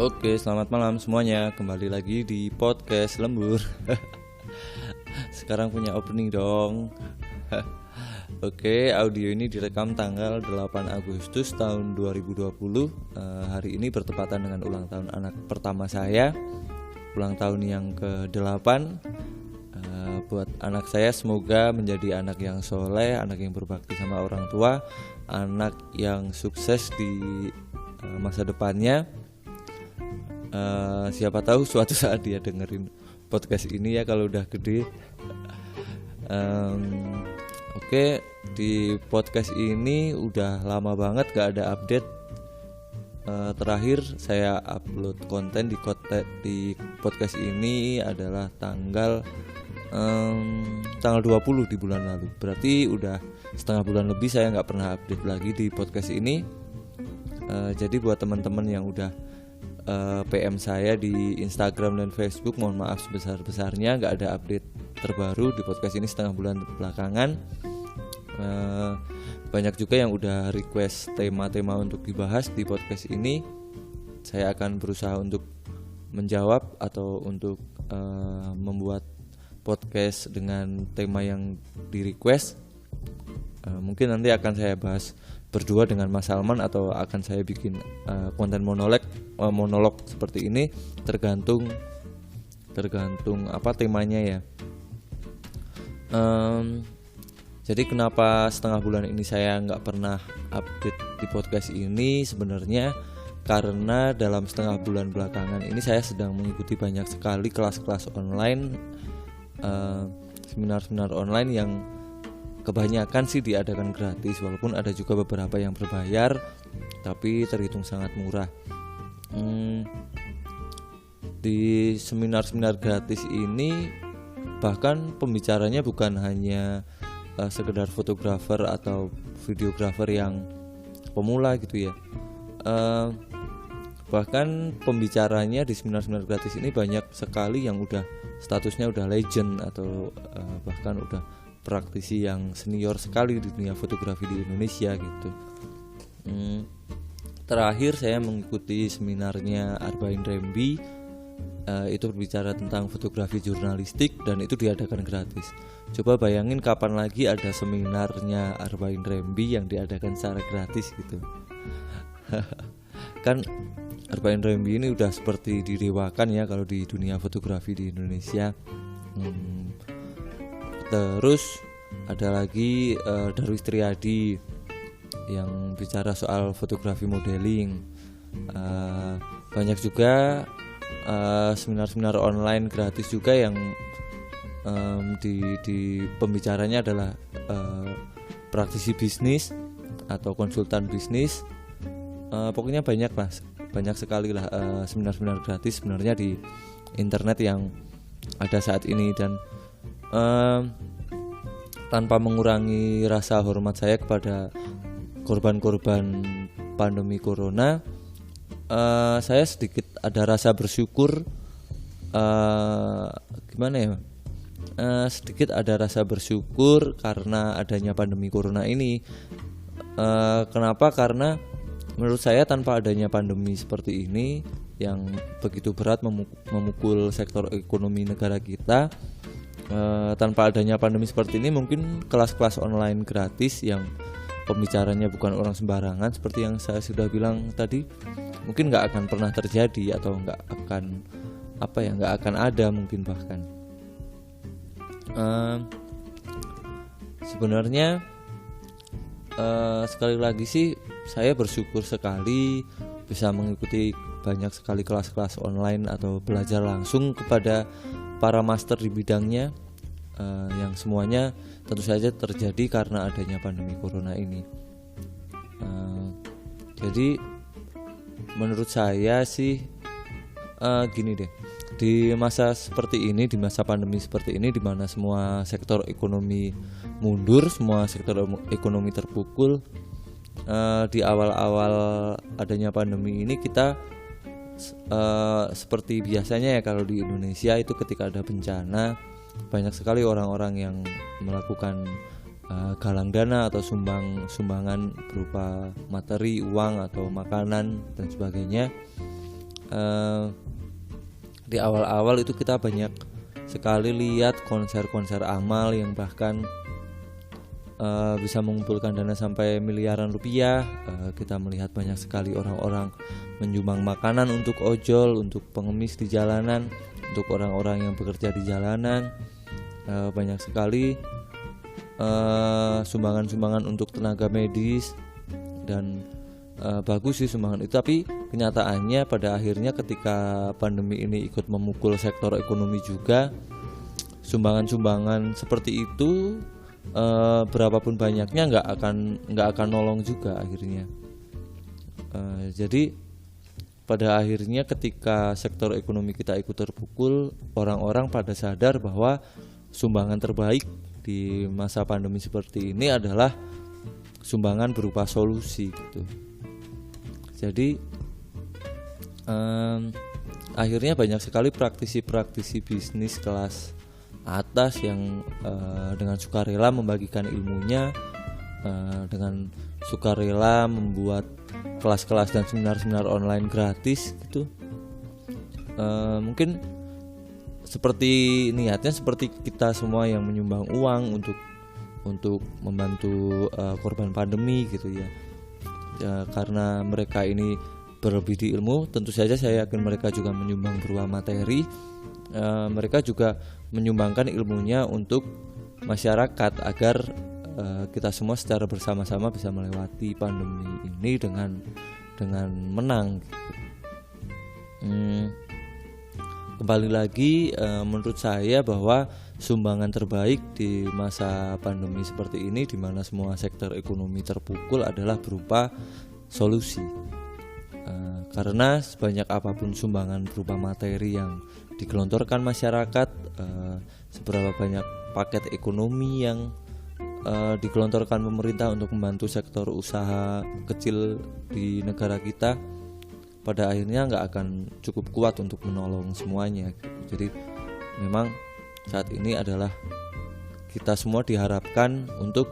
Oke, selamat malam semuanya. Kembali lagi di podcast Lembur. Sekarang punya opening dong. Oke, audio ini direkam tanggal 8 Agustus tahun 2020. Hari ini bertepatan dengan ulang tahun anak pertama saya. Ulang tahun yang ke-8. Buat anak saya semoga menjadi anak yang soleh, anak yang berbakti sama orang tua, anak yang sukses di masa depannya. Siapa tahu suatu saat dia dengerin podcast ini ya kalau udah gede. Oke, di podcast ini udah lama banget gak ada update. Terakhir saya upload konten di podcast ini adalah tanggal 20 di bulan lalu. Berarti udah setengah bulan lebih saya nggak pernah update lagi di podcast ini. Jadi buat teman-teman yang udah PM saya di Instagram dan Facebook, mohon maaf sebesar-besarnya gak ada update terbaru di podcast ini setengah bulan belakangan. Banyak juga yang udah request tema-tema untuk dibahas di podcast ini. Saya akan berusaha untuk menjawab atau untuk membuat podcast dengan tema yang di request. Mungkin nanti akan saya bahas berdua dengan Mas Salman atau akan saya bikin konten monolog seperti ini, tergantung apa temanya ya. Jadi kenapa setengah bulan ini saya nggak pernah update di podcast ini? Sebenarnya karena dalam setengah bulan belakangan ini saya sedang mengikuti banyak sekali kelas-kelas online, seminar-seminar online yang kebanyakan sih diadakan gratis, walaupun ada juga beberapa yang berbayar tapi terhitung sangat murah. Di seminar-seminar gratis ini bahkan pembicaranya bukan hanya sekedar fotografer atau videografer yang pemula gitu ya. Bahkan pembicaranya di seminar-seminar gratis ini banyak sekali yang udah statusnya udah legend atau bahkan udah praktisi yang senior sekali di dunia fotografi di Indonesia gitu. Terakhir saya mengikuti seminarnya Arbain Rembi, itu berbicara tentang fotografi jurnalistik dan itu diadakan gratis. Coba bayangin kapan lagi ada seminarnya Arbain Rembi yang diadakan secara gratis gitu. Kan Arbain Rembi ini udah seperti didewakan ya kalau di dunia fotografi di Indonesia. Terus ada lagi Darwis Triadi yang bicara soal fotografi modeling. Banyak juga seminar-seminar online gratis juga yang di pembicaranya adalah praktisi bisnis atau konsultan bisnis. Pokoknya banyak sekali lah seminar-seminar gratis sebenarnya di internet yang ada saat ini. Dan tanpa mengurangi rasa hormat saya kepada korban-korban pandemi corona, saya sedikit ada rasa bersyukur. Sedikit ada rasa bersyukur karena adanya pandemi corona ini. Kenapa? Karena menurut saya tanpa adanya pandemi seperti ini yang begitu berat memukul sektor ekonomi negara kita, tanpa adanya pandemi seperti ini mungkin kelas-kelas online gratis yang pembicaranya bukan orang sembarangan seperti yang saya sudah bilang tadi mungkin nggak akan pernah terjadi atau nggak akan ada mungkin bahkan. Sebenarnya sekali lagi sih saya bersyukur sekali bisa mengikuti banyak sekali kelas-kelas online atau belajar langsung kepada para master di bidangnya, yang semuanya tentu saja terjadi karena adanya pandemi corona ini. Jadi menurut saya sih gini deh, di masa seperti ini, di masa pandemi seperti ini, di mana semua sektor ekonomi mundur, semua sektor ekonomi terpukul, di awal-awal adanya pandemi ini kita seperti biasanya ya kalau di Indonesia itu ketika ada bencana banyak sekali orang-orang yang melakukan galang dana atau sumbangan berupa materi, uang atau makanan dan sebagainya. Di awal-awal itu kita banyak sekali lihat konser-konser amal yang bahkan bisa mengumpulkan dana sampai miliaran rupiah. Kita melihat banyak sekali orang-orang menyumbang makanan untuk ojol, untuk pengemis di jalanan, untuk orang-orang yang bekerja di jalanan. Banyak sekali sumbangan-sumbangan untuk tenaga medis, dan bagus sih sumbangan itu. Tapi kenyataannya pada akhirnya ketika pandemi ini ikut memukul sektor ekonomi juga, sumbangan-sumbangan seperti itu berapapun banyaknya nggak akan nolong juga akhirnya. Jadi pada akhirnya ketika sektor ekonomi kita ikut terpukul, orang-orang pada sadar bahwa sumbangan terbaik di masa pandemi seperti ini adalah sumbangan berupa solusi gitu. Jadi akhirnya banyak sekali praktisi-praktisi bisnis kelas atas yang dengan sukarela membagikan ilmunya, dengan sukarela membuat kelas-kelas dan seminar-seminar online gratis gitu. Mungkin seperti niatnya seperti kita semua yang menyumbang uang untuk membantu korban pandemi gitu ya. Karena mereka ini berlebih di ilmu, tentu saja saya yakin mereka juga menyumbang berupa materi. Mereka juga menyumbangkan ilmunya untuk masyarakat agar kita semua secara bersama-sama bisa melewati pandemi ini dengan menang. Kembali lagi, menurut saya bahwa sumbangan terbaik di masa pandemi seperti ini, di mana semua sektor ekonomi terpukul, adalah berupa solusi. Karena sebanyak apapun sumbangan berupa materi yang digelontorkan masyarakat, seberapa banyak paket ekonomi yang digelontorkan pemerintah untuk membantu sektor usaha kecil di negara kita, pada akhirnya nggak akan cukup kuat untuk menolong semuanya. Jadi memang saat ini adalah kita semua diharapkan untuk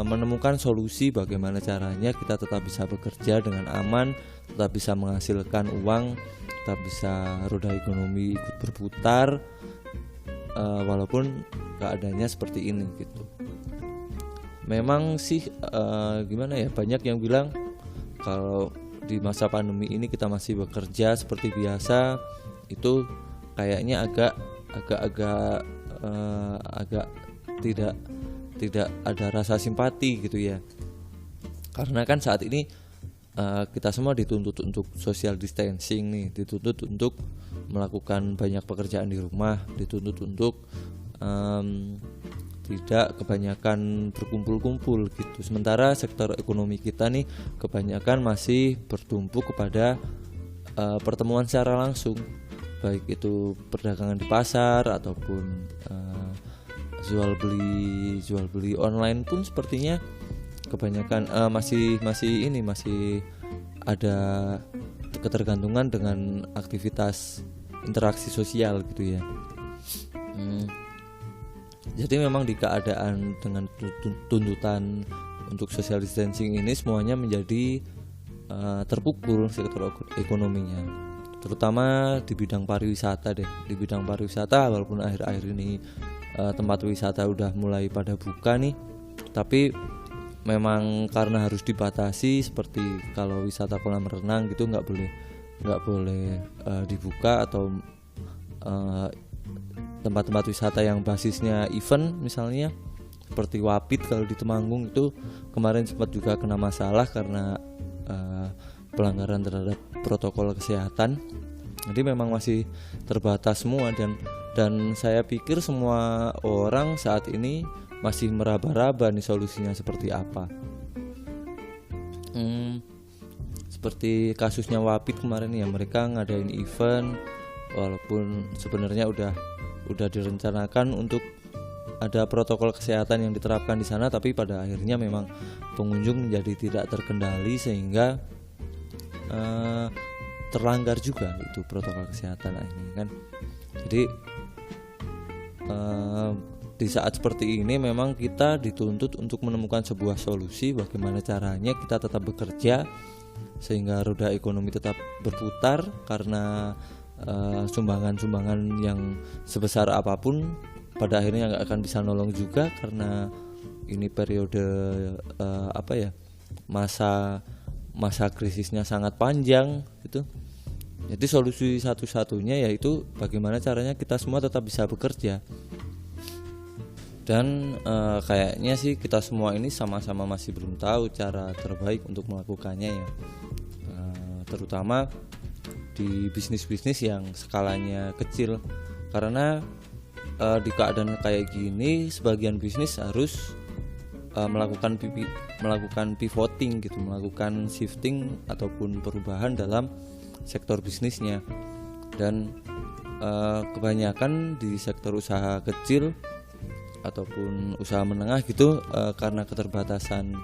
menemukan solusi bagaimana caranya kita tetap bisa bekerja dengan aman, tetap bisa menghasilkan uang, tetap bisa roda ekonomi ikut berputar, walaupun keadaannya seperti ini gitu. Memang sih gimana ya, banyak yang bilang kalau di masa pandemi ini kita masih bekerja seperti biasa, itu kayaknya agak tidak ada rasa simpati gitu ya. Karena kan saat ini kita semua dituntut untuk social distancing nih, dituntut untuk melakukan banyak pekerjaan di rumah, dituntut untuk tidak kebanyakan berkumpul-kumpul gitu. Sementara sektor ekonomi kita nih kebanyakan masih bertumpu kepada pertemuan secara langsung, baik itu perdagangan di pasar ataupun jual beli online pun sepertinya kebanyakan masih ada ketergantungan dengan aktivitas interaksi sosial gitu ya. Jadi memang di keadaan dengan tuntutan untuk social distancing ini, semuanya menjadi terpukul sektor ekonominya, terutama di bidang pariwisata deh. Di bidang pariwisata, walaupun akhir-akhir ini tempat wisata udah mulai pada buka nih, tapi memang karena harus dibatasi, seperti kalau wisata kolam renang gitu nggak boleh dibuka, atau tempat-tempat wisata yang basisnya event misalnya seperti Wapit kalau di Temanggung itu kemarin sempat juga kena masalah karena pelanggaran terhadap protokol kesehatan. Jadi memang masih terbatas semua, dan saya pikir semua orang saat ini masih meraba-raba nih solusinya seperti apa. Seperti kasusnya Wapit kemarin ya, mereka ngadain event walaupun sebenarnya udah direncanakan untuk ada protokol kesehatan yang diterapkan di sana, tapi pada akhirnya memang pengunjung menjadi tidak terkendali sehingga terlanggar juga itu protokol kesehatan ini kan. Jadi di saat seperti ini memang kita dituntut untuk menemukan sebuah solusi bagaimana caranya kita tetap bekerja sehingga roda ekonomi tetap berputar, karena sumbangan-sumbangan yang sebesar apapun pada akhirnya nggak akan bisa nolong juga, karena ini periode masa krisisnya sangat panjang gitu. Jadi solusi satu-satunya yaitu bagaimana caranya kita semua tetap bisa bekerja. Dan kayaknya sih kita semua ini sama-sama masih belum tahu cara terbaik untuk melakukannya ya, terutama di bisnis-bisnis yang skalanya kecil, karena di keadaan kayak gini sebagian bisnis harus melakukan pivoting gitu, melakukan shifting ataupun perubahan dalam sektor bisnisnya. Dan kebanyakan di sektor usaha kecil ataupun usaha menengah gitu, karena keterbatasan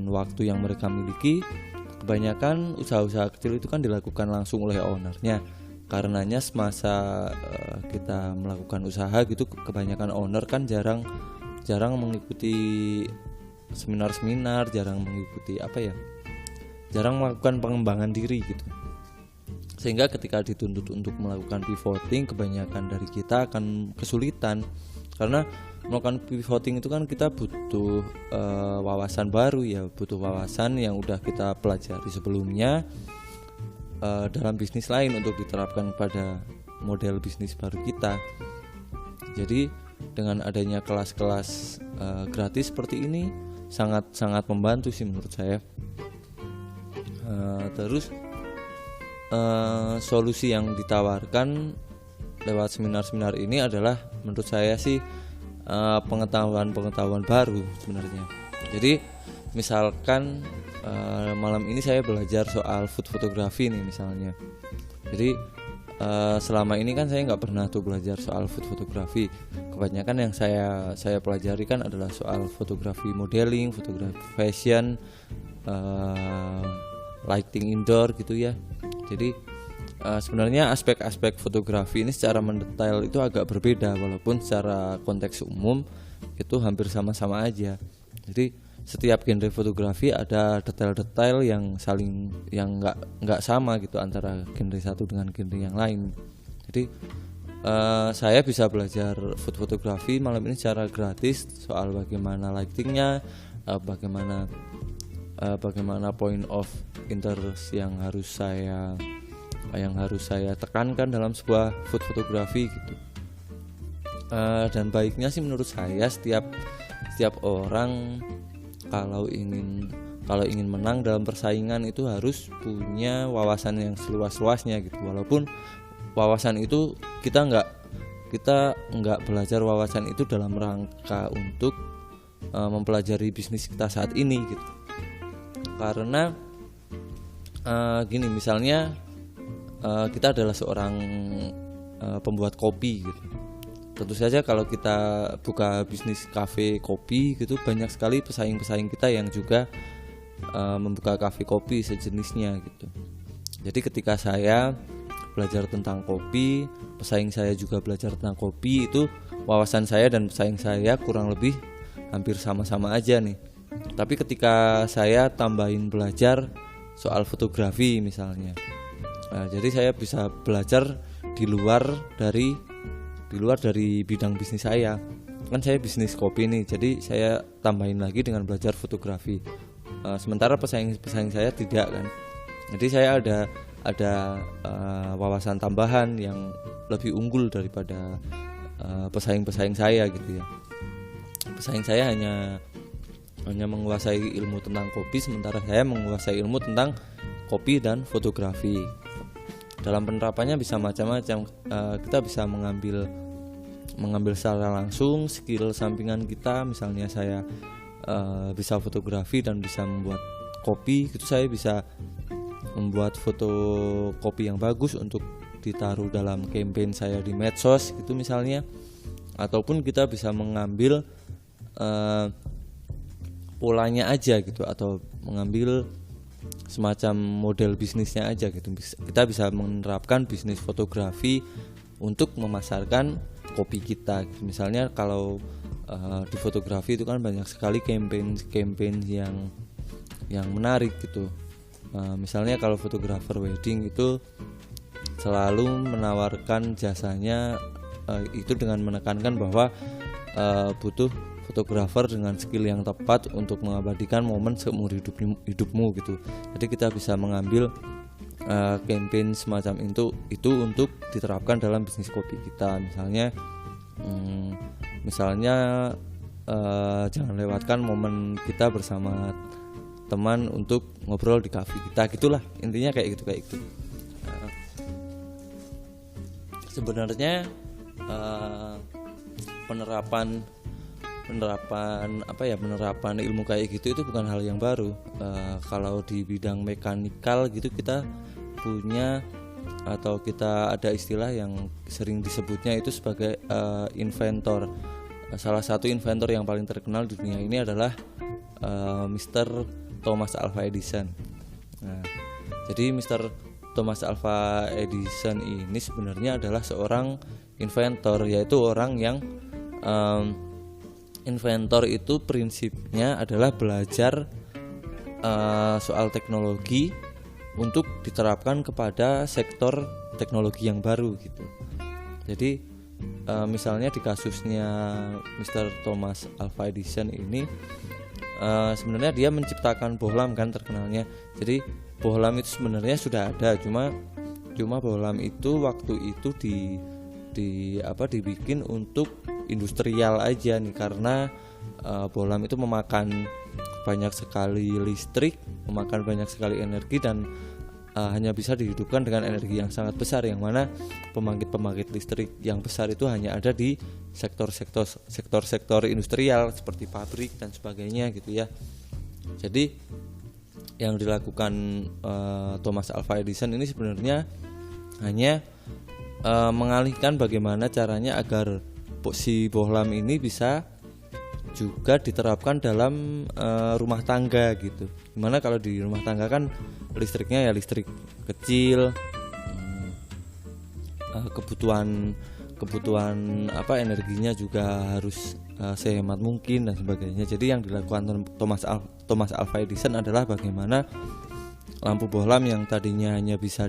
waktu yang mereka miliki, kebanyakan usaha-usaha kecil itu kan dilakukan langsung oleh ownernya. Karenanya semasa kita melakukan usaha gitu, kebanyakan owner kan jarang mengikuti seminar-seminar, jarang melakukan pengembangan diri gitu. Sehingga ketika dituntut untuk melakukan pivoting, kebanyakan dari kita akan kesulitan, karena melakukan pivoting itu kan kita butuh wawasan baru ya, butuh wawasan yang udah kita pelajari sebelumnya dalam bisnis lain untuk diterapkan pada model bisnis baru kita. Jadi dengan adanya kelas-kelas gratis seperti ini sangat membantu sih menurut saya. Terus solusi yang ditawarkan lewat seminar-seminar ini adalah menurut saya sih pengetahuan baru sebenarnya. Jadi misalkan malam ini saya belajar soal food photography nih misalnya. Jadi selama ini kan saya nggak pernah tuh belajar soal food photography. Kebanyakan yang saya pelajari kan adalah soal fotografi modeling, fotografi fashion, lighting indoor gitu ya. Jadi sebenarnya aspek-aspek fotografi ini secara mendetail itu agak berbeda, walaupun secara konteks umum itu hampir sama-sama aja. Jadi setiap genre fotografi ada detail-detail yang nggak sama gitu antara genre satu dengan genre yang lain. Jadi saya bisa belajar food fotografi malam ini secara gratis soal bagaimana lightingnya, bagaimana point of interest yang harus saya tekankan dalam sebuah food fotografi gitu. Dan baiknya sih menurut saya setiap orang kalau ingin menang dalam persaingan itu harus punya wawasan yang seluas-luasnya gitu. Walaupun wawasan itu kita nggak belajar wawasan itu dalam rangka untuk mempelajari bisnis kita saat ini gitu. Karena gini, misalnya kita adalah seorang pembuat kopi gitu. Tentu saja kalau kita buka bisnis kafe kopi gitu, banyak sekali pesaing-pesaing kita yang juga membuka kafe kopi sejenisnya gitu. Jadi ketika saya belajar tentang kopi, pesaing saya juga belajar tentang kopi, itu wawasan saya dan pesaing saya kurang lebih hampir sama-sama aja nih. Tapi ketika saya tambahin belajar soal fotografi misalnya, jadi saya bisa belajar di luar dari bidang bisnis saya. Kan saya bisnis kopi nih, jadi saya tambahin lagi dengan belajar fotografi. Sementara pesaing saya tidak kan. Jadi saya ada wawasan tambahan yang lebih unggul daripada pesaing saya gitu ya. Pesaing saya hanya menguasai ilmu tentang kopi, sementara saya menguasai ilmu tentang kopi dan fotografi. Dalam penerapannya bisa macam-macam. Kita bisa mengambil secara langsung skill sampingan kita. Misalnya saya bisa fotografi dan bisa membuat kopi, gitu saya bisa membuat foto kopi yang bagus untuk ditaruh dalam campaign saya di medsos gitu misalnya. Ataupun kita bisa mengambil polanya aja gitu, atau mengambil semacam model bisnisnya aja gitu. Kita bisa menerapkan bisnis fotografi untuk memasarkan kopi kita gitu. Misalnya kalau di fotografi itu kan banyak sekali campaign yang yang menarik gitu. Misalnya kalau fotografer wedding itu selalu menawarkan jasanya itu dengan menekankan bahwa butuh fotografer dengan skill yang tepat untuk mengabadikan momen seumur hidupmu gitu. Jadi kita bisa mengambil campaign semacam itu untuk diterapkan dalam bisnis kopi kita. Misalnya jangan lewatkan momen kita bersama teman untuk ngobrol di kafe kita, gitulah intinya kayak gitu. Sebenarnya penerapan ilmu kayak gitu itu bukan hal yang baru. Kalau di bidang mekanikal gitu kita punya atau kita ada istilah yang sering disebutnya itu sebagai inventor. Salah satu inventor yang paling terkenal di dunia ini adalah Mr. Thomas Alva Edison. Jadi Mr. Thomas Alva Edison ini sebenarnya adalah seorang inventor, yaitu orang yang inventor itu prinsipnya adalah belajar soal teknologi untuk diterapkan kepada sektor teknologi yang baru gitu. Jadi misalnya di kasusnya Mr. Thomas Alva Edison ini sebenarnya dia menciptakan bohlam kan terkenalnya. Jadi bohlam itu sebenarnya sudah ada, cuma bohlam itu waktu itu dibikin untuk industrial aja nih, karena bohlam itu memakan banyak sekali listrik, memakan banyak sekali energi, dan hanya bisa dihidupkan dengan energi yang sangat besar, yang mana pembangkit listrik yang besar itu hanya ada di sektor industrial seperti pabrik dan sebagainya gitu ya. Jadi yang dilakukan Thomas Alva Edison ini sebenarnya hanya mengalihkan bagaimana caranya agar si bohlam ini bisa juga diterapkan dalam rumah tangga gitu. Dimana kalau di rumah tangga kan listriknya ya listrik kecil, kebutuhan energinya juga harus sehemat mungkin dan sebagainya. Jadi yang dilakukan Thomas Alva Edison adalah bagaimana lampu bohlam yang tadinya hanya bisa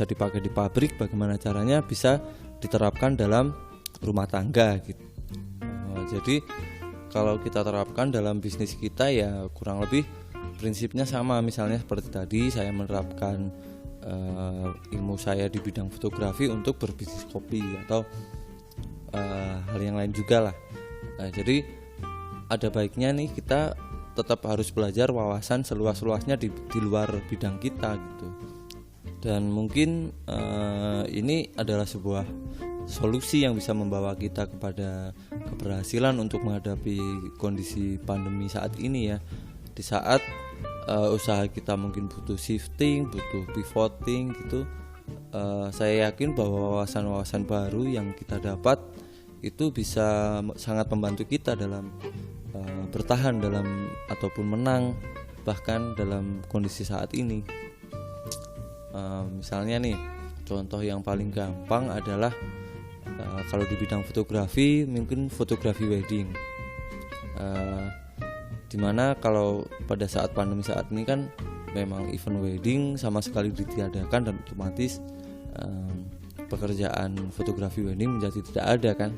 dipakai di pabrik, bagaimana caranya bisa diterapkan dalam rumah tangga gitu. Jadi kalau kita terapkan dalam bisnis kita ya kurang lebih prinsipnya sama. Misalnya seperti tadi saya menerapkan ilmu saya di bidang fotografi untuk berbisnis kopi atau hal yang lain juga lah. Jadi ada baiknya nih kita tetap harus belajar wawasan seluas-luasnya di luar bidang kita gitu. Dan mungkin ini adalah sebuah solusi yang bisa membawa kita kepada keberhasilan untuk menghadapi kondisi pandemi saat ini ya. Di saat usaha kita mungkin butuh shifting, butuh pivoting gitu, saya yakin bahwa wawasan-wawasan baru yang kita dapat itu bisa sangat membantu kita dalam bertahan dalam ataupun menang bahkan dalam kondisi saat ini. Misalnya nih, contoh yang paling gampang adalah kalau di bidang fotografi mungkin fotografi wedding, dimana kalau pada saat pandemi saat ini kan memang event wedding sama sekali ditiadakan dan otomatis pekerjaan fotografi wedding menjadi tidak ada kan.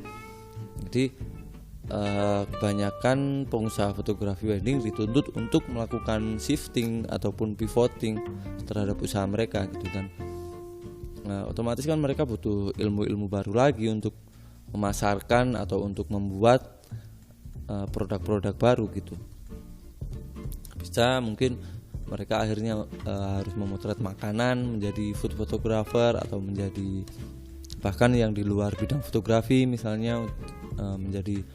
Jadi kebanyakan pengusaha fotografi wedding dituntut untuk melakukan shifting ataupun pivoting terhadap usaha mereka gitu kan. Otomatis kan mereka butuh ilmu-ilmu baru lagi untuk memasarkan atau untuk membuat produk-produk baru gitu. Bisa mungkin mereka akhirnya harus memotret makanan menjadi food photographer atau menjadi bahkan yang di luar bidang fotografi misalnya menjadi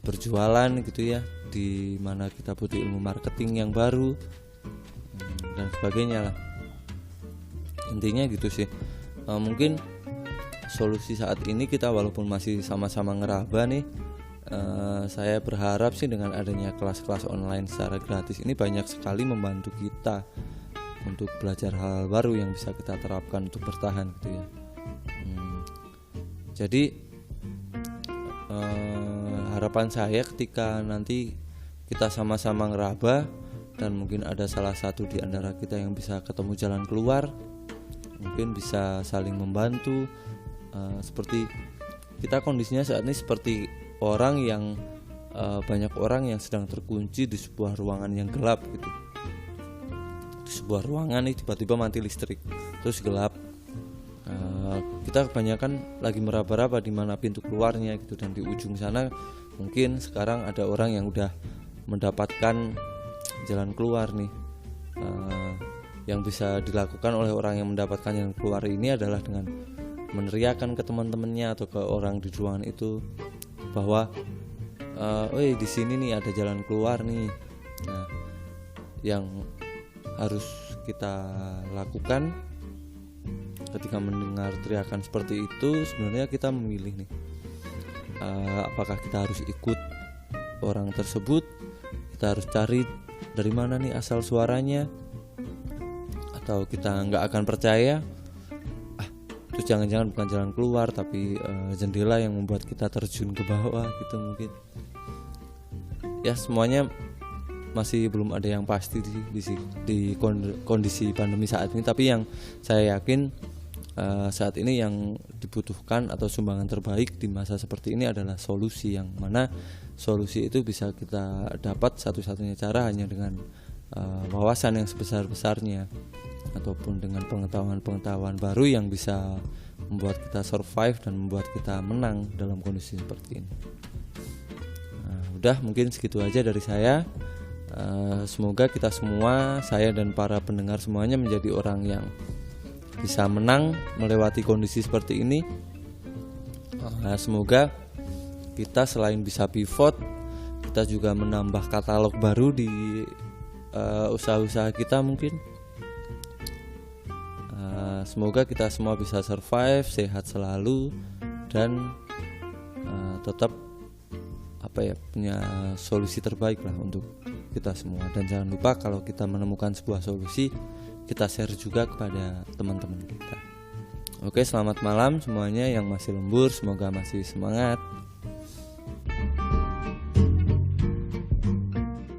berjualan gitu ya, di mana kita butuh ilmu marketing yang baru dan sebagainya lah. Intinya gitu sih. Mungkin solusi saat ini kita walaupun masih sama-sama ngeraba nih, saya berharap sih dengan adanya kelas-kelas online secara gratis ini banyak sekali membantu kita untuk belajar hal baru yang bisa kita terapkan untuk bertahan gitu ya. Jadi harapan saya ketika nanti kita sama-sama ngeraba dan mungkin ada salah satu di antara kita yang bisa ketemu jalan keluar, mungkin bisa saling membantu. Seperti kita kondisinya saat ini seperti orang yang banyak orang yang sedang terkunci di sebuah ruangan yang gelap gitu. Di sebuah ruangan nih tiba-tiba mati listrik, terus gelap. Kita kebanyakan lagi meraba-raba di mana pintu keluarnya gitu, dan di ujung sana mungkin sekarang ada orang yang udah mendapatkan jalan keluar nih. Yang bisa dilakukan oleh orang yang mendapatkan jalan keluar ini adalah dengan meneriakkan ke teman-temannya atau ke orang di ruangan itu bahwa di sini nih ada jalan keluar nih. Nah, yang harus kita lakukan ketika mendengar teriakan seperti itu, sebenarnya kita memilih nih, apakah kita harus ikut orang tersebut, kita harus cari dari mana nih asal suaranya, atau kita nggak akan percaya, terus jangan-jangan bukan jalan keluar tapi jendela yang membuat kita terjun ke bawah gitu mungkin. Ya, semuanya masih belum ada yang pasti di kondisi pandemi saat ini, tapi yang saya yakin saat ini yang dibutuhkan atau sumbangan terbaik di masa seperti ini adalah solusi, yang mana solusi itu bisa kita dapat satu-satunya cara hanya dengan wawasan yang sebesar-besarnya, ataupun dengan pengetahuan-pengetahuan baru yang bisa membuat kita survive dan membuat kita menang dalam kondisi seperti ini. Udah, mungkin segitu aja dari saya. Semoga kita semua, saya dan para pendengar semuanya menjadi orang yang bisa menang melewati kondisi seperti ini. Semoga kita selain bisa pivot, kita juga menambah katalog baru di usaha-usaha kita mungkin. Semoga kita semua bisa survive, sehat selalu, dan tetap punya solusi terbaik lah untuk kita semua. Dan jangan lupa kalau kita menemukan sebuah solusi, kita share juga kepada teman-teman kita. Oke, selamat malam semuanya yang masih lembur, semoga masih semangat.